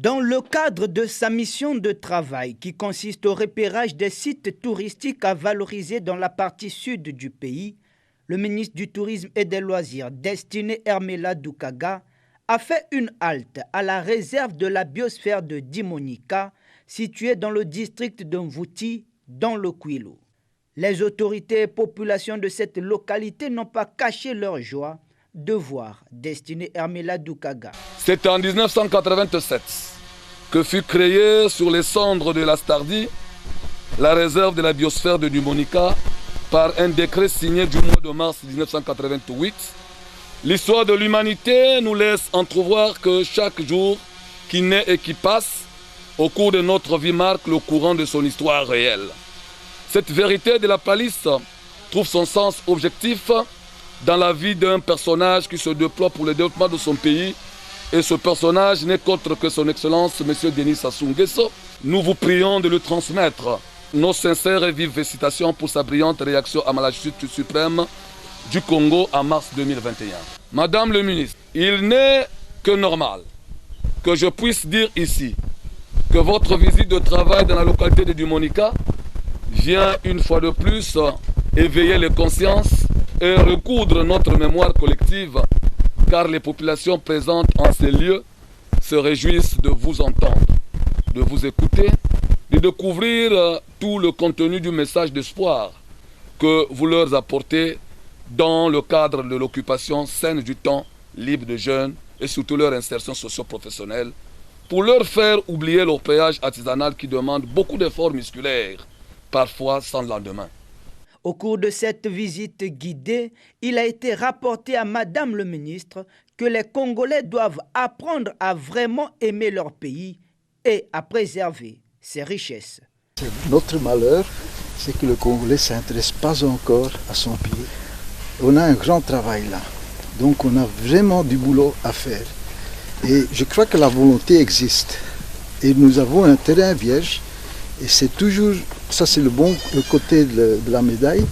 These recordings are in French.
Dans le cadre de sa mission de travail qui consiste au repérage des sites touristiques à valoriser dans la partie sud du pays, le ministre du Tourisme et des Loisirs, Destiné Hermela Doukaga, a fait une halte à la réserve de la biosphère de Dimonika, située dans le district de Mvouti, dans le Kwilu. Les autorités et populations de cette localité n'ont pas caché leur joie de voir Destiné Hermela Doukaga. C'est en 1987 que fut créée sur les cendres de la Stardie la réserve de la biosphère de Dimonika par un décret signé du mois de mars 1988. L'histoire de l'humanité nous laisse entrevoir que chaque jour qui naît et qui passe au cours de notre vie marque le courant de son histoire réelle. Cette vérité de la palisse trouve son sens objectif dans la vie d'un personnage qui se déploie pour le développement de son pays. Et ce personnage n'est qu'autre que son Excellence, M. Denis Sassou Nguesso. Nous vous prions de lui transmettre nos sincères et vives félicitations pour sa brillante réaction à la chute suprême du Congo en mars 2021. Madame le ministre, il n'est que normal que je puisse dire ici que votre visite de travail dans la localité de Dimonika vient une fois de plus éveiller les consciences et recoudre notre mémoire collective, car les populations présentes en ces lieux se réjouissent de vous entendre, de vous écouter, de découvrir tout le contenu du message d'espoir que vous leur apportez dans le cadre de l'occupation saine du temps libre de jeunes et surtout leur insertion socio-professionnelle, pour leur faire oublier leur péage artisanal qui demande beaucoup d'efforts musculaires, parfois sans lendemain. Au cours de cette visite guidée, il a été rapporté à Madame le ministre que les Congolais doivent apprendre à vraiment aimer leur pays et à préserver ses richesses. Notre malheur, c'est que le Congolais ne s'intéresse pas encore à son pays. On a un grand travail là, donc on a vraiment du boulot à faire. Et je crois que la volonté existe. Et nous avons un terrain vierge. Et c'est toujours, ça c'est le côté de la médaille.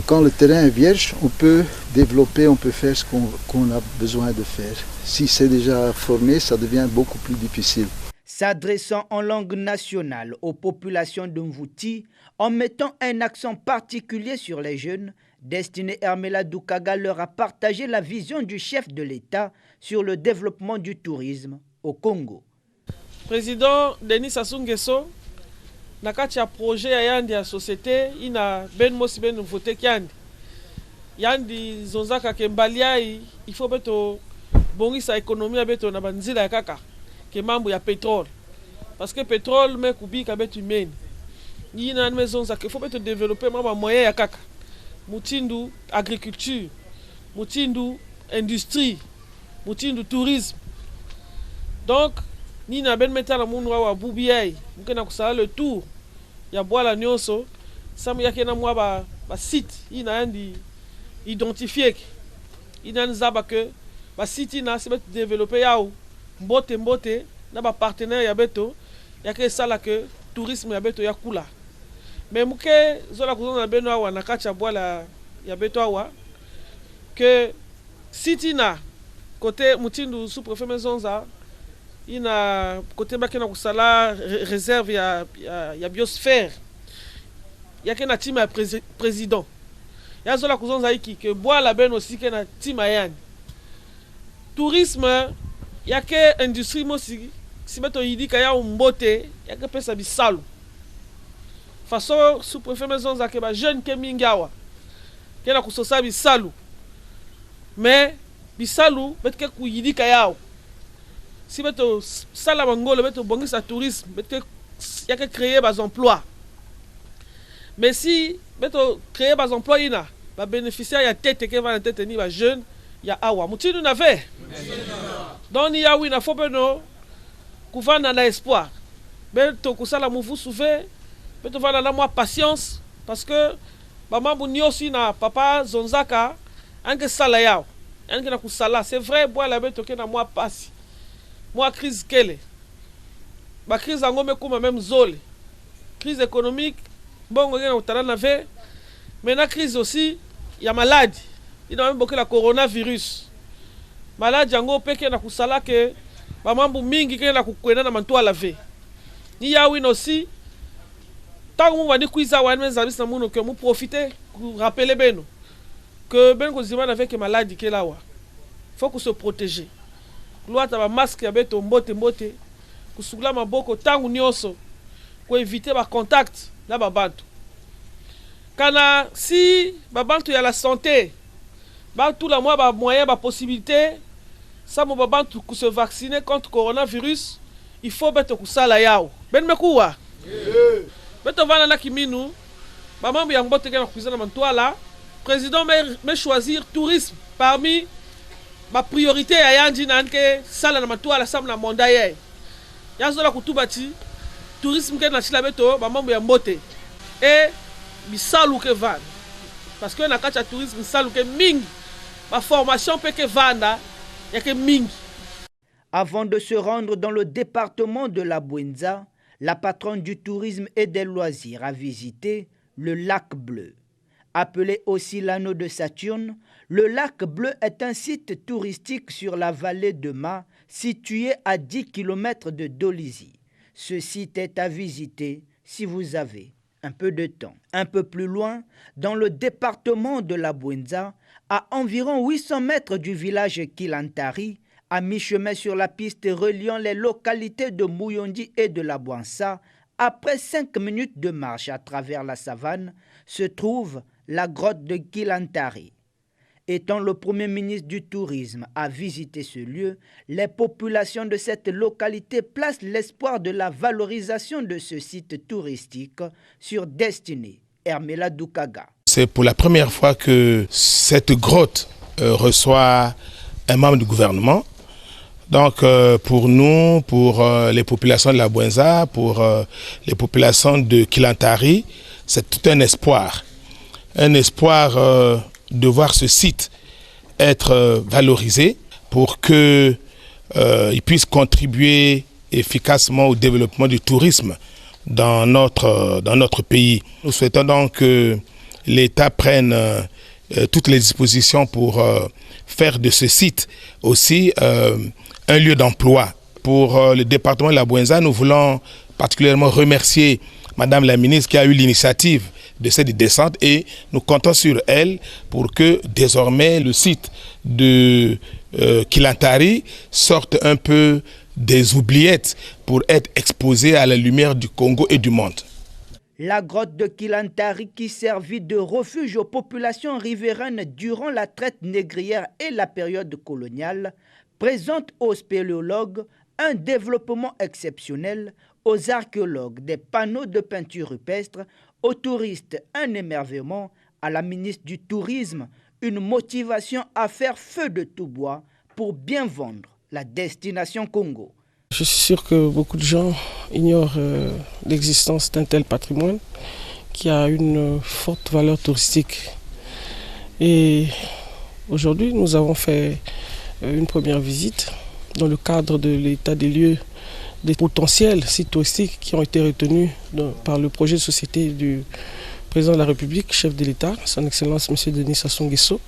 Quand le terrain est vierge, on peut développer, on peut faire ce qu'on a besoin de faire. Si c'est déjà formé, ça devient beaucoup plus difficile. S'adressant en langue nationale aux populations de Mvouti, en mettant un accent particulier sur les jeunes, Destiné Hermela Doukaga leur a partagé la vision du chef de l'État sur le développement du tourisme au Congo. Président Denis Sassou Nguesso, na kati ya projet ya yandi ya société ina ben mosi ben vote kyandi yandi zonzaka ke mbaliai il faut beto bongisa économie beto na banzila ya kaka ke mambo ya pétrole parce que pétrole me kubika betu meni ina na zonzaka il faut beto développer mama moyen ya kaka mutindu agriculture mutindu industrie mutindu tourisme donc ni na ben metala mundu wa bubiai mukena kusala le tour ya bwala nyonso samu yake na mwa ba site ina yandi identifier ina nzaba que ba site na se développer yao mbote na ba partenaire ya beto yake sala que tourisme ya beto ya kula mais muke zola kuzona beno awa na kacha bwala ya beto awa que site na côté mutindu sous-préfet Mezonza ina côté bakena kusala réserve ya biosphère yake na team ya président ya zola kuzonza iki que bois ben aussi ke na team yani tourisme yake industrie mosi sibeto yidika ya mbote yake pesa bisalu façon sous-préfet maison za ke ba jeune ke mingawa ke na kusosa bisalu mais bisalu betke ku yidika yao si beto sala mangolo beto bongisa tourisme beto yake créer des emplois mais si beto créer des emplois ina ba bénéficiaire ya tête ke va tête ni ba jeune ya awa mutinu na ve donc ni ya wina fo beno kuvana na espoir beto kusala muvu souve beto vana na moi patience parce que ba mambu nyosi na papa zonzaka anke sala yao anke na kusala c'est vrai bois la beto ke na moi passe moi crise kele ba crise ngome kuma même zole crise économique bongo ngena utana na ve mais na crise aussi ya maladie il a même beaucoup la coronavirus maladie ngo peke na kusala ke bamambu mingi kena kukwena na mantuala ve ni yawin aussi tangu mu bandi kuiza wan mezabis na muno que mu profiter pour rappeler beno que ben ko zimana avec maladie ke lawa faut que se protéger loi ta ba masque ya beto mbote kusugula maboko tangu nyoso ko éviter ba contact na babantu kana si babantu ya la santé ba tout la mois ba moyen ba possibilité ça mo babantu ku se vacciner contre coronavirus il faut beto kusala yao ben mekuwa beto vana na kiminu ba mambo ya mbote ke na kuzana mantwala président me choisir tourisme parmi ma priorité ya yandi nanke sala na mantwala sam na monda ye yazola kutubati tourisme ke na chila beto ba mambo ya mbote et bisalu ke van parce que na kacha tourisme bisalu ke mingi ma formation pe ke vanda ya ke mingi. Avant de se rendre dans le département de la Bouenza, la patronne du tourisme et des loisirs a visité le lac Bleu. Appelé aussi l'anneau de Saturne, le lac Bleu est un site touristique sur la vallée de Ma, situé à 10 km de Dolisie. Ce site est à visiter si vous avez un peu de temps. Un peu plus loin, dans le département de la Bouenza, à environ 800 mètres du village Kilantari, à mi-chemin sur la piste reliant les localités de Mouyondi et de la Bouansa, après 5 minutes de marche à travers la savane, se trouve la grotte de Kilantari. Étant le premier ministre du Tourisme à visiter ce lieu, les populations de cette localité placent l'espoir de la valorisation de ce site touristique sur Destinée Hermela Doukaga. C'est pour la première fois que cette grotte reçoit un membre du gouvernement. Donc pour nous, pour les populations de la Bouenza, pour les populations de Kilantari, c'est tout un espoir. Un espoir de voir ce site être valorisé pour qu'il puisse contribuer efficacement au développement du tourisme dans notre pays. Nous souhaitons donc que l'État prenne toutes les dispositions pour faire de ce site aussi un lieu d'emploi. Pour le département de la Bouenza, nous voulons particulièrement remercier Madame la ministre qui a eu l'initiative de cette descente et nous comptons sur elle pour que désormais le site de Kilantari sorte un peu des oubliettes pour être exposé à la lumière du Congo et du monde. La grotte de Kilantari, qui servit de refuge aux populations riveraines durant la traite négrière et la période coloniale, présente aux spéléologues un développement exceptionnel, aux archéologues des panneaux de peinture rupestre, aux touristes un émerveillement, à la ministre du Tourisme une motivation à faire feu de tout bois pour bien vendre la destination Congo. Je suis sûr que beaucoup de gens ignorent l'existence d'un tel patrimoine qui a une forte valeur touristique. Et aujourd'hui, nous avons fait une première visite dans le cadre de l'état des lieux des potentiels sites touristiques qui ont été retenus par le projet de société du président de la République, chef de l'État, son Excellence M. Denis Sassou Nguesso,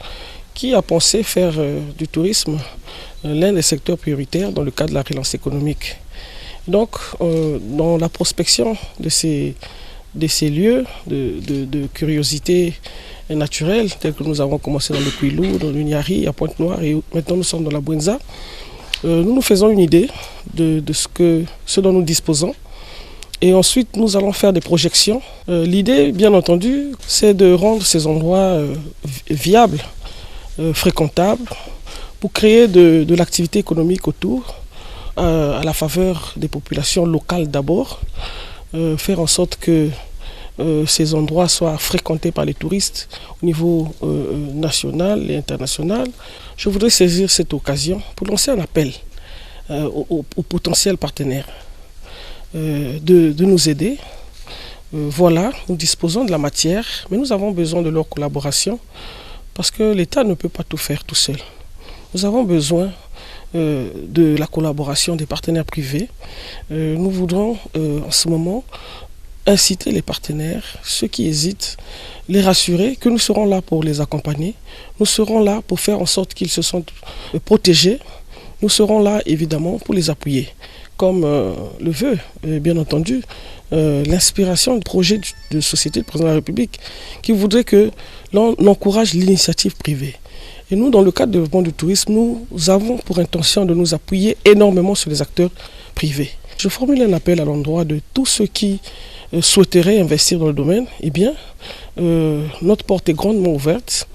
qui a pensé faire du tourisme l'un des secteurs prioritaires dans le cadre de la relance économique. Donc, dans la prospection de ces lieux de curiosité naturelle, tels que nous avons commencé dans le Kouilou, dans l'Uniari, à Pointe-Noire, et maintenant nous sommes dans la Bouenza, nous faisons une idée de ce dont nous disposons. Et ensuite, nous allons faire des projections. L'idée, bien entendu, c'est de rendre ces endroits viables, fréquentables, pour créer de l'activité économique autour, à la faveur des populations locales d'abord, faire en sorte que ces endroits soient fréquentés par les touristes au niveau national et international. Je voudrais saisir cette occasion pour lancer un appel aux potentiels partenaires de nous aider. Voilà, nous disposons de la matière, mais nous avons besoin de leur collaboration parce que l'État ne peut pas tout faire tout seul. Nous avons besoin de la collaboration des partenaires privés. Nous voudrons en ce moment inciter les partenaires, ceux qui hésitent, les rassurer que nous serons là pour les accompagner. Nous serons là pour faire en sorte qu'ils se sentent protégés Nous serons là évidemment pour les appuyer, comme le veut bien entendu l'inspiration du projet de société du président de la République qui voudrait que l'on encourage l'initiative privée. Et nous, dans le cadre du développement du tourisme, nous avons pour intention de nous appuyer énormément sur les acteurs privés. Je formule un appel à l'endroit de tous ceux qui souhaiteraient investir dans le domaine. Eh bien, notre porte est grandement ouverte.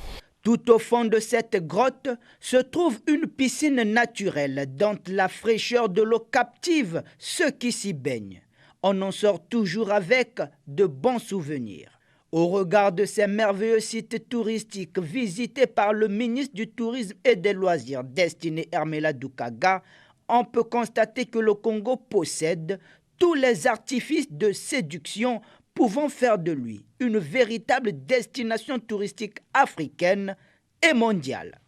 Tout au fond de cette grotte se trouve une piscine naturelle dont la fraîcheur de l'eau captive ceux qui s'y baignent. On en sort toujours avec de bons souvenirs. Au regard de ces merveilleux sites touristiques visités par le ministre du Tourisme et des Loisirs, Destiné Hermela Doukaga, on peut constater que le Congo possède tous les artifices de séduction pouvant faire de lui une véritable destination touristique africaine et mondiale.